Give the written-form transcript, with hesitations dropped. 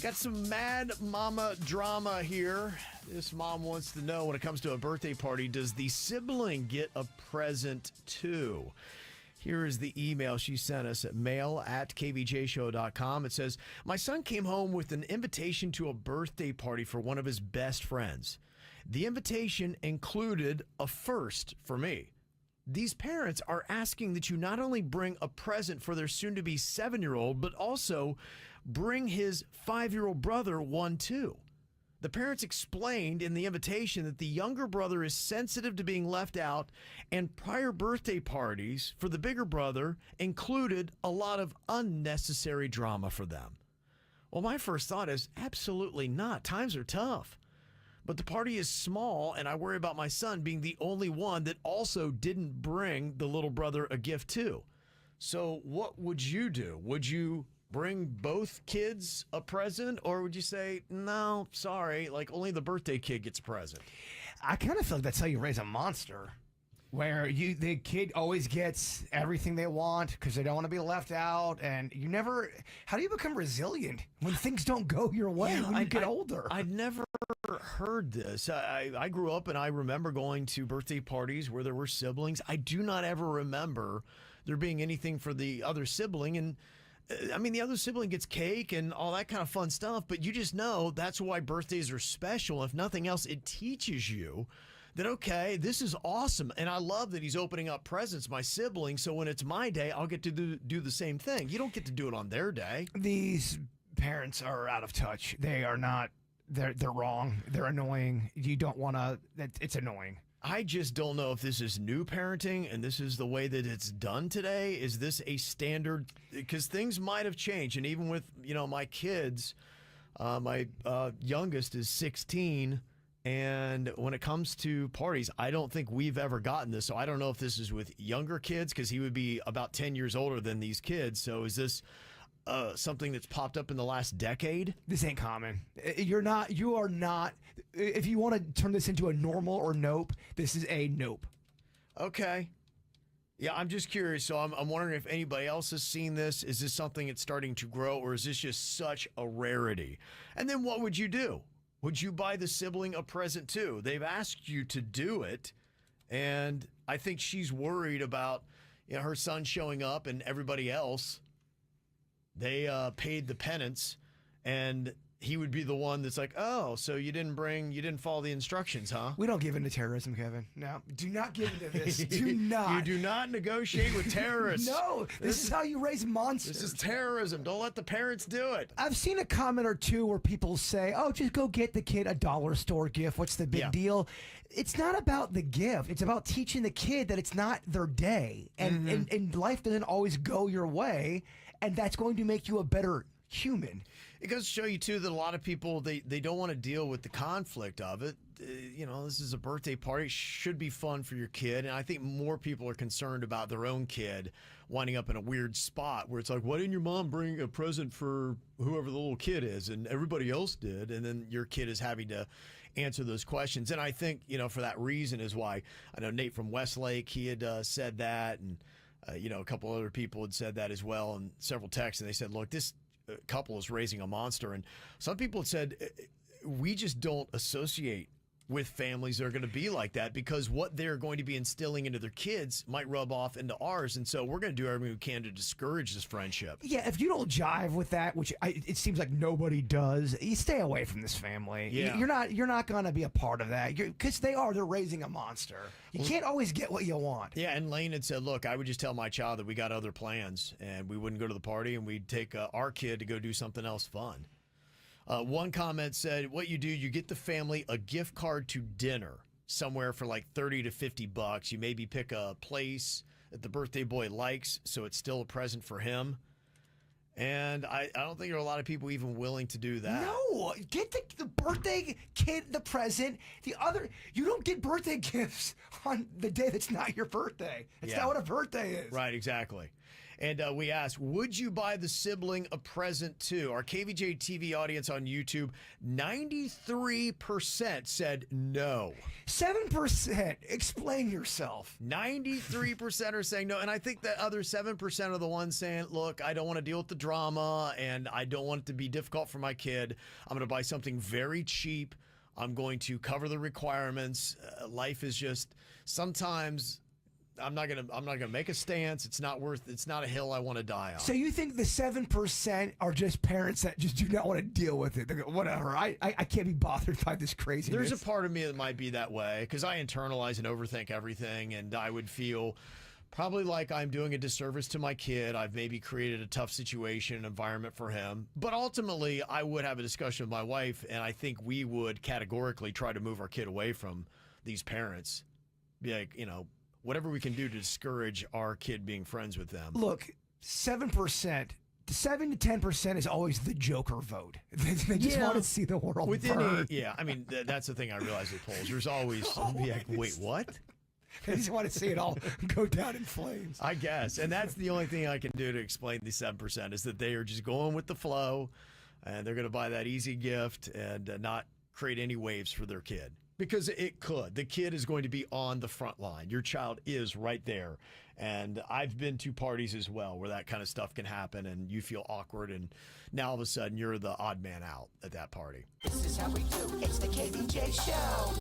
Got some mad mama drama here. This mom wants to know, when it comes to a birthday party, does the sibling get a present too? Here is the email she sent us at mail@kvjshow.com. It says, my son came home with an invitation to a birthday party for one of his best friends. The invitation included a first for me. These parents are asking that you not only bring a present for their soon-to-be 7-year-old, but also bring his 5-year-old brother one too. The parents explained in the invitation that the younger brother is sensitive to being left out, and prior birthday parties for the bigger brother included a lot of unnecessary drama for them. Well, my first thought is absolutely not. Times are tough. But the party is small, and I worry about my son being the only one that also didn't bring the little brother a gift too. So what would you do? Would you bring both kids a present, or would you say, no, sorry, like only the birthday kid gets a present? I kind of feel like that's how you raise a monster, where the kid always gets everything they want because they don't want to be left out, and you never. How do you become resilient when things don't go your way when you get older? I'd never heard this. I grew up and I remember going to birthday parties where there were siblings. I do not ever remember there being anything for the other sibling, and I mean, the other sibling gets cake and all that kind of fun stuff, but you just know that's why birthdays are special. If nothing else, it teaches you that, okay, this is awesome. And I love that he's opening up presents, my sibling, so when it's my day, I'll get to do the same thing. You don't get to do it on their day. These parents are out of touch. They are not, they're wrong. They're annoying. You don't want to, it's annoying. I just don't know if this is new parenting and this is the way that it's done today. Is this a standard? Because things might have changed. And even with, my kids, my youngest is 16. And when it comes to parties, I don't think we've ever gotten this. So I don't know if this is with younger kids, because he would be about 10 years older than these kids. So is this something that's popped up in the last decade? This ain't common. You are not. If you want to turn this into a normal or nope, this is a nope. Okay. Yeah, I'm just curious. So I'm wondering if anybody else has seen this. Is this something that's starting to grow, or is this just such a rarity? And then what would you do? Would you buy the sibling a present too? They've asked you to do it, and I think she's worried about her son showing up and everybody else. They paid the penance, and he would be the one that's like, oh, so you didn't follow the instructions, huh? We don't give in to terrorism, Kevin. No, do not give into this. Do not. You do not negotiate with terrorists. No, this is how you raise monsters. This is terrorism. Don't let the parents do it. I've seen a comment or two where people say, oh, just go get the kid a dollar store gift. What's the big deal? It's not about the gift. It's about teaching the kid that it's not their day. And life doesn't always go your way. And that's going to make you a better human. It goes to show you too that a lot of people, they don't want to deal with the conflict of it. This is a birthday party. It should be fun for your kid, and I think more people are concerned about their own kid winding up in a weird spot where it's like, why didn't your mom bring a present for whoever the little kid is, and everybody else did, and then your kid is having to answer those questions. And I think for that reason is why I know Nate from Westlake, he had said that, and a couple other people had said that as well in several texts, and they said, look, this couple is raising a monster. And some people had said, we just don't associate with families that are going to be like that, because what they're going to be instilling into their kids might rub off into ours. And so we're going to do everything we can to discourage this friendship. Yeah, if you don't jive with that, which it seems like nobody does, you stay away from this family. Yeah. You're not going to be a part of that, because they're raising a monster. You can't always get what you want. Yeah, and Lane had said, look, I would just tell my child that we got other plans, and we wouldn't go to the party, and we'd take our kid to go do something else fun. One comment said, what you do, you get the family a gift card to dinner somewhere for like $30 to $50. You maybe pick a place that the birthday boy likes, so it's still a present for him. And I don't think there are a lot of people even willing to do that. No, get the birthday kid the present. You don't get birthday gifts on the day that's not your birthday. That's not what a birthday is. Right, exactly. And we asked, would you buy the sibling a present too? Our KVJ TV audience on YouTube, 93% said no. 7%. Explain yourself. 93% are saying no. And I think that other 7% are the ones saying, look, I don't want to deal with the drama and I don't want it to be difficult for my kid. I'm going to buy something very cheap. I'm going to cover the requirements. Life is just sometimes I'm not gonna make a stance. It's not a hill I want to die on. So you think the 7% are just parents that just do not want to deal with it? They go, whatever. I can't be bothered by this craziness. There's a part of me that might be that way because I internalize and overthink everything, and I would feel probably like I'm doing a disservice to my kid. I've maybe created a tough situation, an environment for him. But ultimately, I would have a discussion with my wife, and I think we would categorically try to move our kid away from these parents. Be like, whatever we can do to discourage our kid being friends with them. Look, 7%. 7 to 10% is always the joker vote. They just want to see the world burn. I mean, that's the thing I realize with polls. There's always, like, wait, what? They just want to see it all go down in flames. I guess. And that's the only thing I can do to explain the 7% is that they are just going with the flow, and they're going to buy that easy gift and not create any waves for their kid. Because it could. The kid is going to be on the front line. Your child is right there. And I've been to parties as well where that kind of stuff can happen and you feel awkward and now all of a sudden you're the odd man out at that party. This is how we do. It's the KVJ Show.